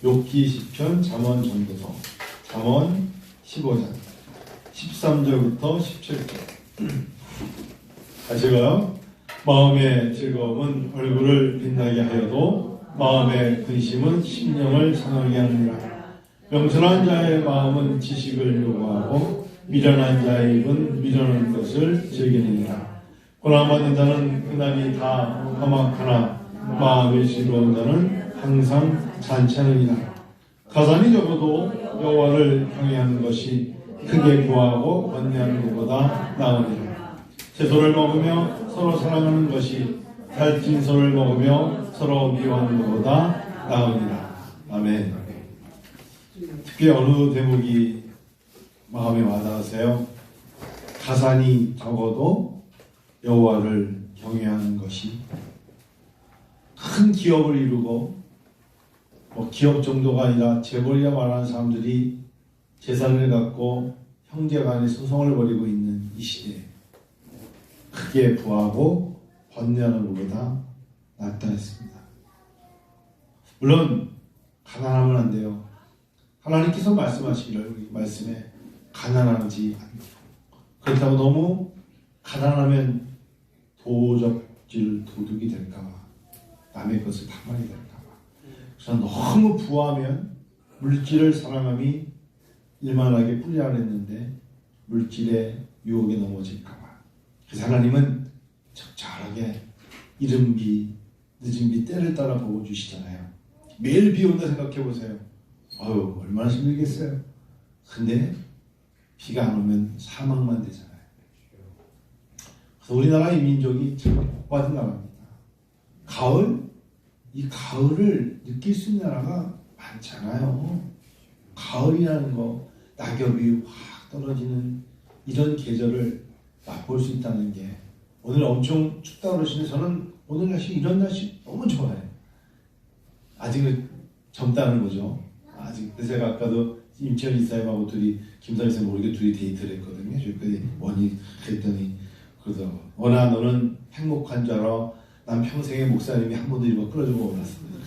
욥기 시편, 잠언 전도서, 잠언 15장 13절부터 17절. 제가 마음의 즐거움은 얼굴을 빛나게 하여도 마음의 근심은 심령을 상하게 하느니라. 명철한 자의 마음은 지식을 요구하고 미련한 자의 입은 미련한 것을 즐기느니라. 고난받는 자는 그날이 다 험악하나 마음이 즐거운 자는 항상 잔치하느니라. 가산이 적어도 여호와를 경외하는 것이 크게 구하고 번뇌하는 것보다 나으니라. 채소를 먹으며 서로 사랑하는 것이 살찐 소를 먹으며 서로 미워하는 것보다 나으니라. 아멘. 특히 어느 대목이 마음에 와닿으세요? 가산이 적어도 여호와를 경외하는 것이, 큰 기업을 이루고 기업 정도가 아니라 재벌이라 말하는 사람들이 재산을 갖고 형제간에 소송을 벌이고 있는 이 시대에 크게 부하고 번뇌하는 것보다 낫다 했습니다. 물론 가난하면 안 돼요. 하나님께서 말씀하시기를 말씀에 가난하지 않고, 그렇다고 너무 가난하면 도적질 도둑이 될까봐, 남의 것을 탐하게 될까봐, 그래서 너무 부하면 물질을 사랑함이 일만하게 뿌리라 했는데 물질의 유혹에 넘어질까봐. 그래서 하나님은 적절하게 이른 비 늦은 비 때를 따라 보고 주시잖아요. 매일 비 온다 생각해 보세요. 얼마나 힘들겠어요. 근데 비가 안 오면 사망만 되잖아요. 그래서 우리나라 이 민족이 참 복받은 나라입니다. 이 가을을 느낄 수 있는 나라가 많잖아요. 가을이라는 거, 낙엽이 확 떨어지는 이런 계절을 맛볼 수 있다는 게, 오늘 엄청 춥다 그러시는데 저는 오늘 날씨, 이런 날씨 너무 좋아해요. 아직은 젊다는 거죠. 아직. 제가 아까도 임채원 이사님하고 둘이, 김선희 쌤 모르게 둘이 데이트를 했거든요. 저희까지 원이 그랬더니 그러더라고. 워낙 너는 행복한 줄 알아. 난 평생에 목사님이 한 번도 이거 끌어주고 올랐습니다.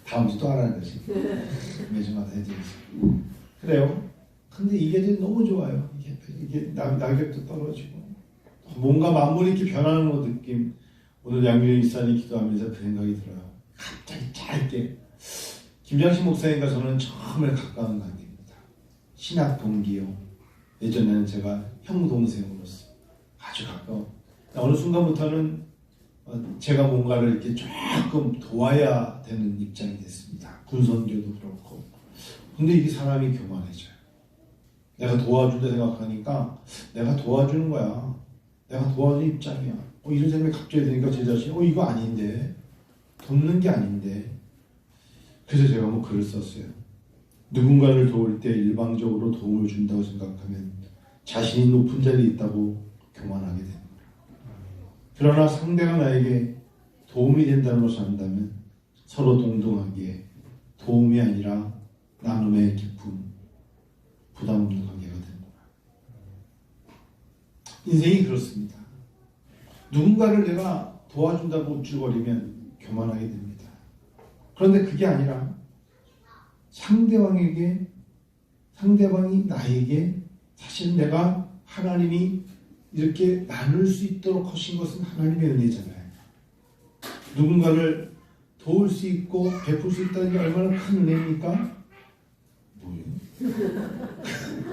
다음 주 또 하라는 거지. 매주마다 해드리지. 그래요. 근데 이게 너무 좋아요. 이게 낙엽도 떨어지고 뭔가 만물이 이렇게 변하는 거 느낌. 오늘 양민희 이사님 기도하면서 그 생각이 들어요. 갑자기 짧게. 김장식 목사님과 저는 처음에 가까운 관계입니다. 신학 동기요. 예전에는 제가 형 동생으로서 아주 가까워. 어느 순간부터는 제가 뭔가를 이렇게 조금 도와야 되는 입장이 됐습니다. 군선교도 그렇고. 근데 이게 사람이 교만해져요. 내가 도와준다 생각하니까 내가 도와주는 거야. 내가 도와주는 입장이야. 이런 생각이 갑자기 드니까 제 자신이 이거 아닌데, 돕는 게 아닌데. 그래서 제가 글을 썼어요. 누군가를 도울 때 일방적으로 도움을 준다고 생각하면 자신이 높은 자리에 있다고 교만하게 됩니다. 그러나 상대가 나에게 도움이 된다는 것을 안다면 서로 동등하기에 도움이 아니라 나눔의 기쁨, 부담 없는 관계가 됩니다. 인생이 그렇습니다. 누군가를 내가 도와준다고 우쭐거리면 교만하게 됩니다. 그런데 그게 아니라 상대방이 나에게, 사실 내가 하나님이 이렇게 나눌 수 있도록 하신 것은 하나님의 은혜잖아요. 누군가를 도울 수 있고 베풀 수 있다는 게 얼마나 큰 은혜입니까? 뭐예요?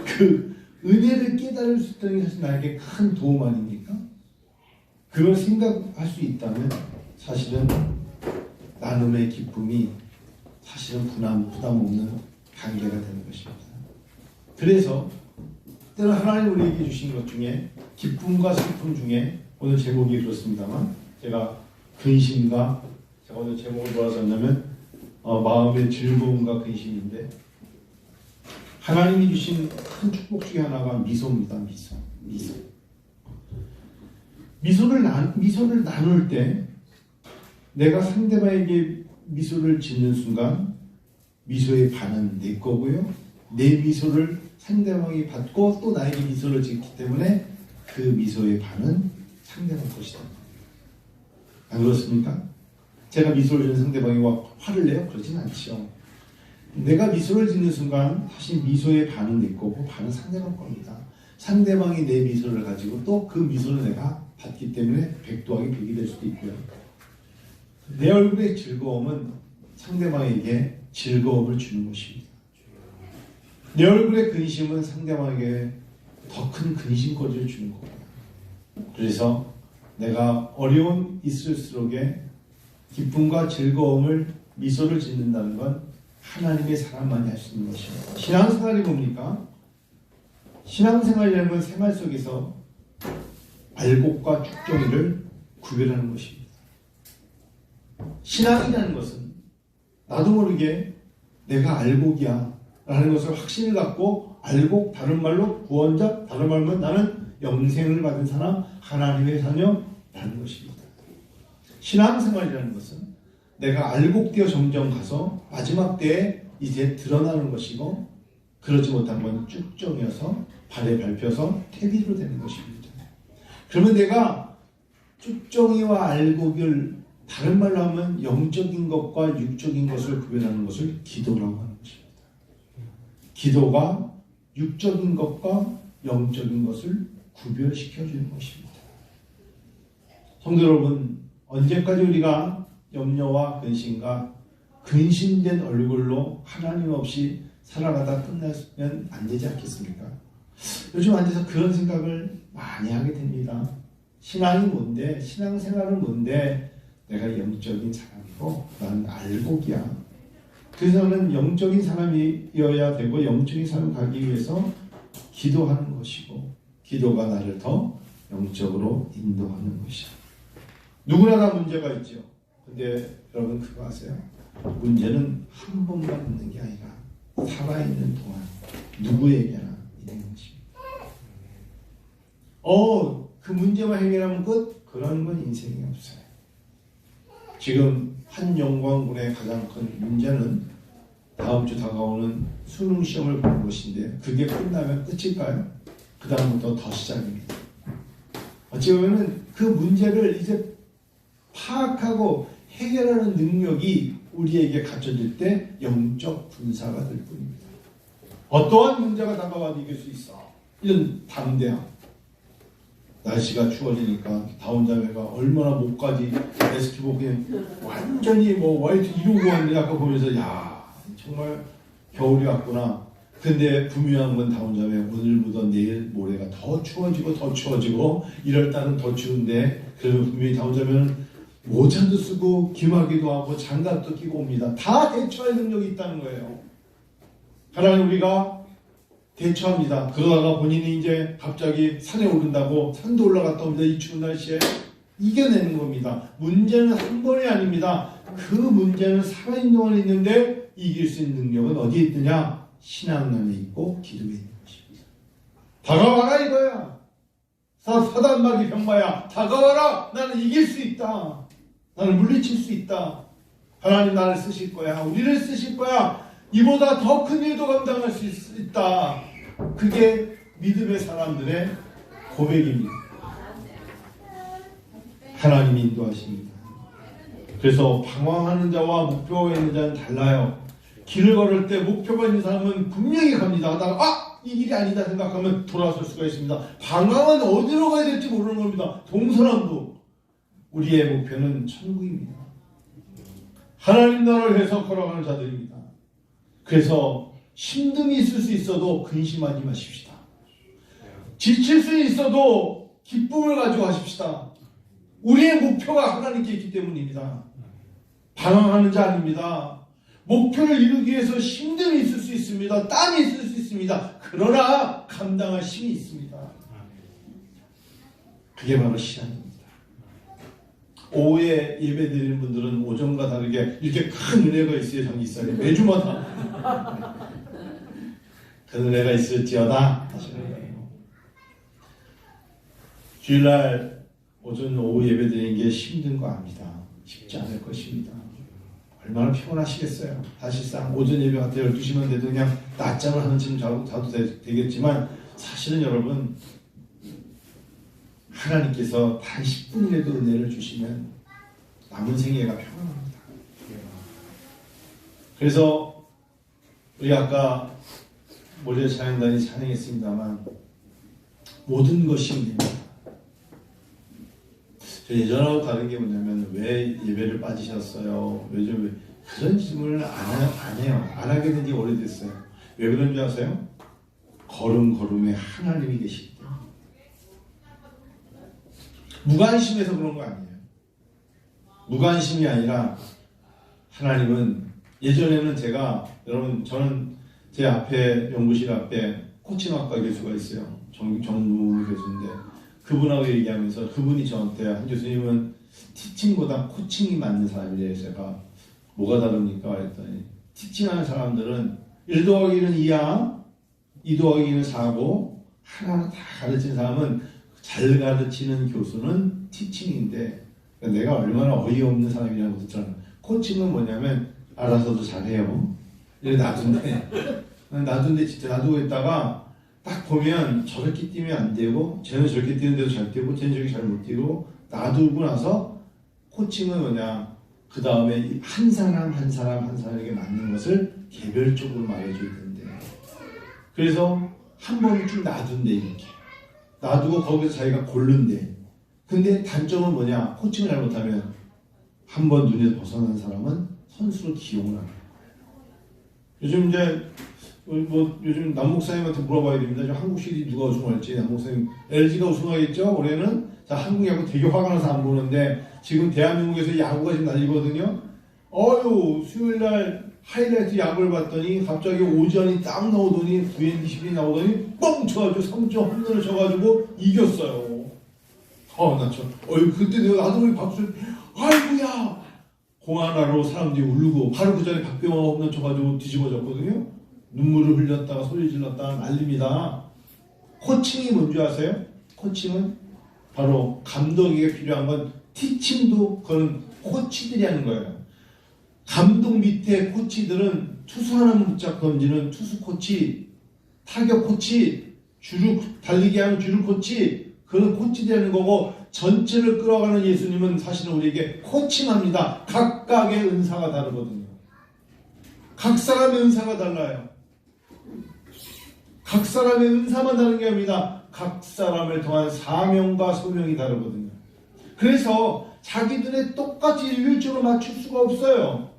그 은혜를 깨달을 수 있다는 게 사실 나에게 큰 도움 아닙니까? 그걸 생각할 수 있다면 사실은 나눔의 기쁨이 사실은 부담 없는 관계가 되는 것입니다. 그래서 때로 하나님 우리에게 주신 것 중에, 기쁨과 슬픔 중에, 오늘 제목이 그렇습니다만 제가 근심과, 제가 오늘 제목을 뭐라고 썼냐면 마음의 즐거움과 근심인데, 하나님이 주신 큰 축복 중에 하나가 미소입니다. 미소를 나눌 때 내가 상대방에게 미소를 짓는 순간 미소의 반은 내 거고요, 내 미소를 상대방이 받고 또 나에게 미소를 짓기 때문에 그 미소의 반은 상대방 것이다. 안 그렇습니까? 제가 미소를 주는 상대방이 화를 내요? 그러진 않죠. 내가 미소를 짓는 순간 사실 미소의 반은 내 거고 반은 상대방 겁니다. 상대방이 내 미소를 가지고 또 그 미소를 내가 받기 때문에 100더하기 100이 될 수도 있고요. 내 얼굴의 즐거움은 상대방에게 즐거움을 주는 것입니다. 내 얼굴의 근심은 상대방에게 더 큰 근심거리를 주는 겁니다. 그래서 내가 어려움 있을수록에 기쁨과 즐거움을 미소를 짓는다는 건 하나님의 사람만이 할 수 있는 것입니다. 신앙생활이 뭡니까? 신앙생활이라는 건 생활 속에서 알곡과 쭉정이를 구별하는 것입니다. 신앙이라는 것은 나도 모르게 내가 알곡이야 라는 것을 확신을 갖고 알곡, 다른 말로 구원자, 다른 말로 나는 영생을 받은 사람, 하나님의 자녀라는 것입니다. 신앙생활이라는 것은 내가 알곡되어 점점 가서 마지막 때에 이제 드러나는 것이고 그러지 못한 건 쭉정이어서 발에 밟혀서 퇴비로 되는 것입니다. 그러면 내가 쭉정이와 알곡을 다른 말로 하면 영적인 것과 육적인 것을 구별하는 것을 기도라고 하는 것입니다. 기도가 육적인 것과 영적인 것을 구별시켜주는 것입니다. 성도 여러분, 언제까지 우리가 염려와 근심과 근심된 얼굴로 하나님 없이 살아가다 끝나면 안 되지 않겠습니까? 요즘 앉아서 그런 생각을 많이 하게 됩니다. 신앙이 뭔데? 신앙생활은 뭔데? 내가 영적인 사람이고 나는 알곡이야. 그래서 나는 영적인 사람이어야 되고 영적인 사람 가기 위해서 기도하는 것이고 기도가 나를 더 영적으로 인도하는 것이야. 누구나 다 문제가 있죠. 근데 여러분 그거 아세요? 문제는 한 번만 있는 게 아니라 살아있는 동안 누구에게나 있는 것입니다. 그 문제만 해결하면 끝? 그런 건 인생이 없어요. 지금 한영광군의 가장 큰 문제는 다음 주 다가오는 수능 시험을 보는 것인데 그게 끝나면 끝일까요? 그 다음부터 더 시작입니다. 어찌 보면 그 문제를 이제 파악하고 해결하는 능력이 우리에게 갖춰질 때 영적 분사가 될 뿐입니다. 어떠한 문제가 다가와도 이길 수 있어. 이런 담대함. 날씨가 추워지니까 다운자매가 얼마나 목까지 레스키복 그냥 완전히 화이트 이루고 왔는데 아까 보면서 야 정말 겨울이 왔구나. 근데 분명한 건 다운자매 오늘보다 내일 모레가 더 추워지고 1월달은 더 추운데 그러면 분명히 다운자매는 모자도 쓰고 기마기도 하고 장갑도 끼고 옵니다. 다 대처할 능력이 있다는 거예요. 하나님 우리가 대처합니다. 그러다가 본인이 이제 갑자기 산에 오른다고 산도 올라갔다 옵니다. 이 추운 날씨에 이겨내는 겁니다. 문제는 한 번이 아닙니다. 그 문제는 살아있는 동안 있는데 이길 수 있는 능력은 어디에 있느냐? 신앙 안에 있고 기도에 있는 것입니다. 다가와라 이거야. 사단마귀 병마야. 다가와라. 나는 이길 수 있다. 나는 물리칠 수 있다. 하나님 나를 쓰실 거야. 우리를 쓰실 거야. 이보다 더 큰 일도 감당할 수 있다. 그게 믿음의 사람들의 고백입니다. 하나님이 인도하십니다. 그래서 방황하는 자와 목표가 있는 자는 달라요. 길을 걸을 때 목표가 있는 사람은 분명히 갑니다. 하다가 이 길이 아니다 생각하면 돌아설 수가 있습니다. 방황은 어디로 가야 될지 모르는 겁니다. 동서남북. 우리의 목표는 천국입니다. 하나님 나라를 위해서 걸어가는 자들입니다. 그래서 힘듦이 있을 수 있어도 근심하지 마십시다. 지칠 수 있어도 기쁨을 가지고 하십시다. 우리의 목표가 하나님께 있기 때문입니다. 방황하는 자 아닙니다. 목표를 이루기 위해서 힘듦이 있을 수 있습니다. 땀이 있을 수 있습니다. 그러나 감당할 힘이 있습니다. 그게 바로 신앙입니다. 오후에 예배 드리는 분들은 오전과 다르게 이렇게 큰 은혜가 있어요. 저기 있어요. 매주마다 그 은혜가 있을지어다 하시는 거예요. 주일날 오전 오후 예배 드리는 게 힘든 거 압니다. 쉽지 않을 것입니다. 얼마나 피곤하시겠어요. 사실상 오전 예배 같은 12시만 돼도 그냥 낮잠을 하는 쯤 자도 되겠지만 사실은 여러분 하나님께서 단 10분이라도 은혜를 주시면 남은 생애가 평안합니다. 그래서 우리 아까 모래 찬양단이 찬양했습니다만 모든 것이 은혜입니다. 저 예전하고 다른 게 뭐냐면 왜 예배를 빠지셨어요? 요즘 그런 질문을 안 해요. 안 하게 된 지 오래됐어요. 왜 그런 줄 아세요? 걸음걸음에 하나님이 계시기 때문에. 무관심해서 그런 거 아니에요. 무관심이 아니라 하나님은 예전에는 여러분 저는 제 앞에 연구실 앞에 코칭학과 교수가 있어요. 정무 교수인데 그분하고 얘기하면서 그분이 저한테 한 교수님은 티칭보다 코칭이 맞는 사람이래요. 제가 뭐가 다릅니까? 했더니 티칭하는 사람들은 1 더하기 1은 2야 2 더하기 2는 4고 하나하나 다 가르치는 사람은 잘 가르치는 교수는 티칭인데 내가 얼마나 어이없는 사람이라고 듣잖아요. 코칭은 뭐냐면 알아서도 잘해요. 이래 놔둔데 진짜 놔두고 있다가 딱 보면 저렇게 뛰면 안 되고 쟤는 저렇게 뛰는데도 잘 뛰고 쟤는 저렇게 잘 못 뛰고 놔두고 나서 코칭은 뭐냐 그 다음에 한 사람 한 사람에게 맞는 것을 개별적으로 말해줘야 된대. 그래서 한 번을 쭉 놔둔대. 이렇게 놔두고 거기서 자기가 고른대. 근데 단점은 뭐냐, 코칭을 잘못하면 한 번 눈에서 벗어난 사람은 선수로 기용을 하는 거예요. 요즘 이제 요즘 남 목사님한테 물어봐야 됩니다. 한국 시리즈 누가 우승할지. 남 목사님 LG가 우승하겠죠 올해는. 자, 한국 야구 되게 화가 나서 안 보는데 지금 대한민국에서 야구가 지금 난리거든요. 수요일날 하이라이트 야구를 봤더니 갑자기 오전이 딱 나오더니 VND10이 나오더니 뻥 쳐가지고 3점 홈런을 쳐가지고 이겼어요. 그때 나도 박수, 아이고야! 공 하나로 사람들이 울고, 바로 그 전에 박병호가 홈런 쳐가지고 뒤집어졌거든요. 눈물을 흘렸다가 소리 질렀다가 난립니다. 코칭이 뭔지 아세요? 코칭은 바로 감독에게 필요한 건 티칭도 그건 코치들이 하는 거예요. 감독 밑에 코치들은 투수 하나만 붙잡고 던지는 투수 코치, 타격 코치, 달리기 하는 주루 코치, 그런 코치들이 하는 거고, 전체를 끌어가는 예수님은 사실은 우리에게 코칭합니다. 각각의 은사가 다르거든요. 각 사람의 은사가 달라요. 각 사람의 은사만 다른 게 아닙니다. 각 사람을 통한 사명과 소명이 다르거든요. 그래서 자기 눈에 똑같이 일률적으로 맞출 수가 없어요.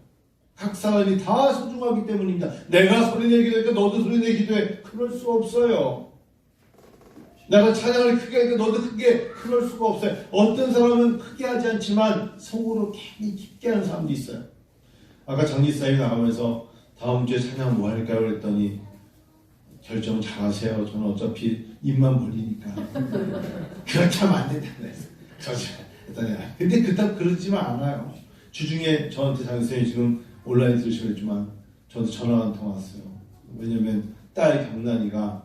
각 사람이 다 소중하기 때문입니다. 내가 소리내기도 하니까 너도 소리내기도 해. 그럴 수 없어요. 내가 찬양을 크게 하니까 너도 크게, 그럴 수가 없어요. 어떤 사람은 크게 하지 않지만 속으로 괜히 깊게 하는 사람도 있어요. 아까 장기사님이 나가면서 다음 주에 찬양 뭐 할까요? 그랬더니 결정 잘하세요. 저는 어차피 입만 벌리니까. 그렇게 하면 안 된다고 했어요. 근데 그렇다고 그러지만 않아요. 주중에 저한테 장기사님이 지금 온라인 들으시겠지만 저한테 전화 한 통 왔어요. 왜냐면 딸 경란이가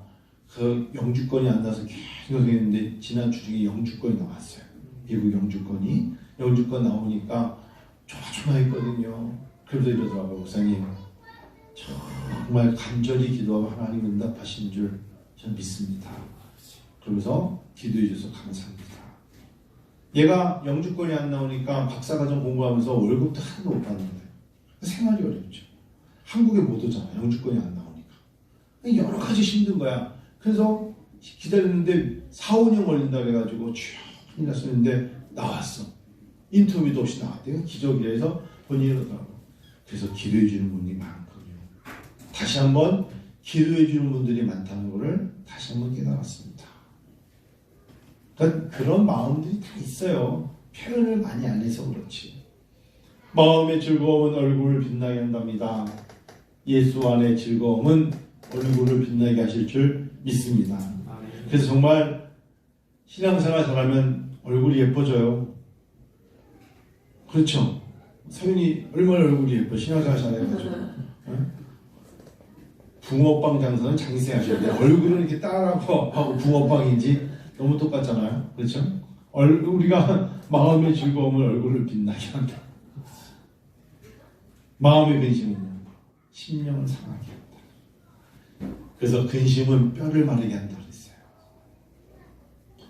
그 영주권이 안 나서 계속 했는데 지난 주중에 영주권이 나왔어요. 미국 영주권 나오니까 조마조마했거든요. 그래서 이러더라고요. 목사님 정말 간절히 기도하고 하나님 응답하신 줄 저는 믿습니다. 그러면서 기도해 주셔서 감사합니다. 얘가 영주권이 안 나오니까 박사과정 공부하면서 월급도 하나도 못 받는데 생활이 어렵죠. 한국에 못 오잖아. 영주권이 안 나오니까. 여러 가지 힘든 거야. 그래서 기다렸는데 4, 5년 걸린다 그래가지고 쭉 났었는데 나왔어. 인터뷰도 없이 나왔대요. 기적이라서 본인이 그러더라고. 그래서 기도해 주는 분이 많거든요. 다시 한번 기도해 주는 분들이 많다는 것을 다시 한번 깨달았습니다. 그러니까 그런 마음들이 다 있어요. 표현을 많이 안 해서 그렇지. 마음의 즐거움은 얼굴을 빛나게 한답니다. 예수 안의 즐거움은 얼굴을 빛나게 하실 줄 믿습니다. 그래서 정말 신앙생활 잘하면 얼굴이 예뻐져요. 그렇죠? 서윤이 얼마나 얼굴이 예뻐. 신앙생활 잘해가지고. 붕어빵 장사는 장기생 하셔야 돼요. 얼굴은 이렇게 따라하고 붕어빵인지 너무 똑같잖아요. 그렇죠? 우리가 마음의 즐거움을 얼굴을 빛나게 한다. 마음의 근심은요, 심령을 상하게 한다. 그래서 근심은 뼈를 마르게 한다 그랬어요.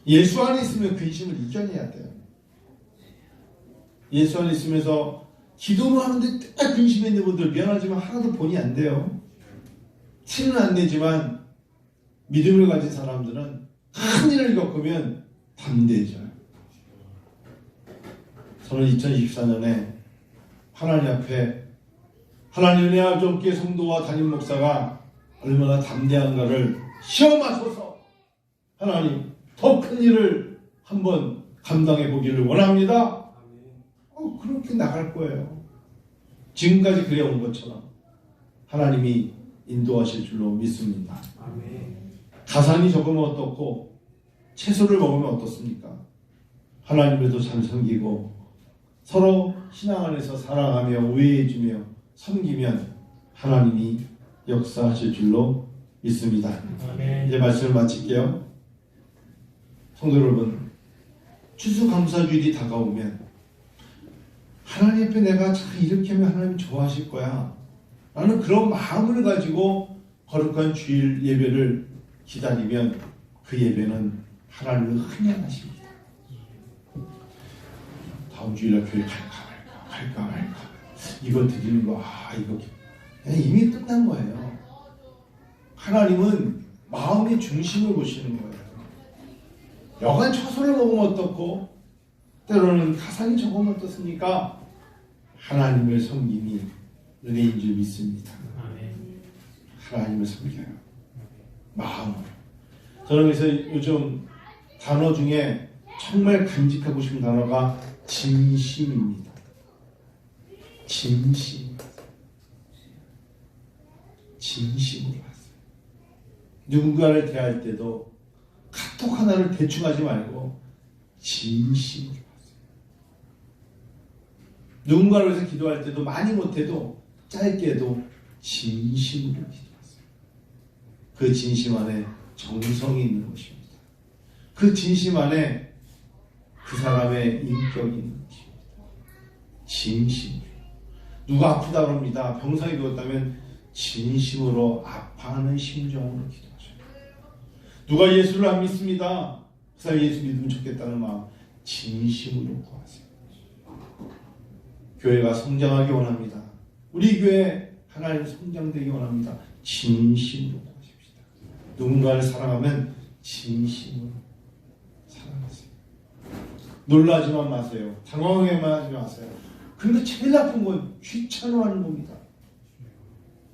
예수 안에 있으면 근심을 이겨내야 돼요. 예수 안에 있으면서 기도를 하는데 딱 근심해 있는 분들 미안하지만 하나도 본이 안 돼요. 티는 안 내지만 믿음을 가진 사람들은 큰 일을 겪으면 담대해져요. 저는 2024년에 하나님 앞에 하나님 은혜 아버지께 성도와 담임 목사가 얼마나 담대한가를 시험하셔서 하나님 더 큰 일을 한번 감당해 보기를 원합니다. 그렇게 나갈 거예요. 지금까지 그래온 것처럼 하나님이 인도하실 줄로 믿습니다. 가산이 적으면 어떻고 채소를 먹으면 어떻습니까? 하나님을 더 잘 섬기고 서로 신앙 안에서 사랑하며 우애해주며 섬기면 하나님이 역사하실 줄로 믿습니다. 이제 말씀을 마칠게요. 성도 여러분, 추수감사주일이 다가오면 하나님 앞에 내가 잘 이렇게 하면 하나님 좋아하실 거야 라는 그런 마음을 가지고 거룩한 주일 예배를 기다리면 그 예배는 하나님을 흥행하십니다. 다음 주일날 교회 갈까 말까 이거 드리는 거 이거 이미 끝난 거예요. 하나님은 마음의 중심을 보시는 거예요. 여간 처소를 먹으면 어떻고 때로는 가산이 적으면 어떻습니까? 하나님을 섬김이 은혜인 줄 믿습니다. 하나님을 섬겨요. 마음으로. 저는 그래서 요즘 단어 중에 정말 간직하고 싶은 단어가 진심입니다. 진심. 진심으로 하세요. 누군가를 대할 때도 카톡 하나를 대충 하지 말고 진심으로 하세요. 누군가를 위해서 기도할 때도 많이 못해도 짧게 해도 진심으로 기도하세요. 그 진심 안에 정성이 있는 것입니다. 그 진심 안에 그 사람의 인격이 있는 것입니다. 진심으로. 누가 아프다 그럽니다. 병상에 누웠다면 진심으로 아파하는 심정으로 기도하셔요. 누가 예수를 안 믿습니다. 그 사람이 예수 믿으면 좋겠다는 마음 진심으로 구하세요. 교회가 성장하기 원합니다. 우리 교회 하나님 성장되기 원합니다. 진심으로 구하십시다. 누군가를 사랑하면 진심으로 사랑하세요. 놀라지만 마세요. 당황하게만 하지 마세요. 근데 제일 나쁜 건 귀찮아하는 겁니다.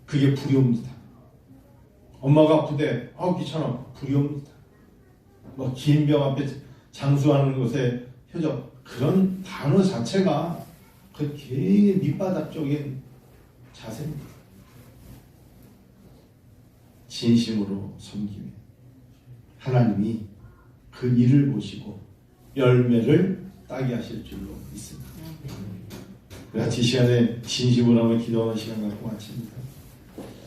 그게 불효입니다. 엄마가 아프대. 귀찮아. 불효입니다. 긴 병 앞에 장수하는 것에 표적. 그런 단어 자체가 그 괜히 밑바닥적인 자세입니다. 진심으로 섬기면 하나님이 그 일을 보시고 열매를 따게 하실 줄로 믿습니다. 같이 이 시간에 진심으로 한번 기도하는 시간 갖고 마칩니다.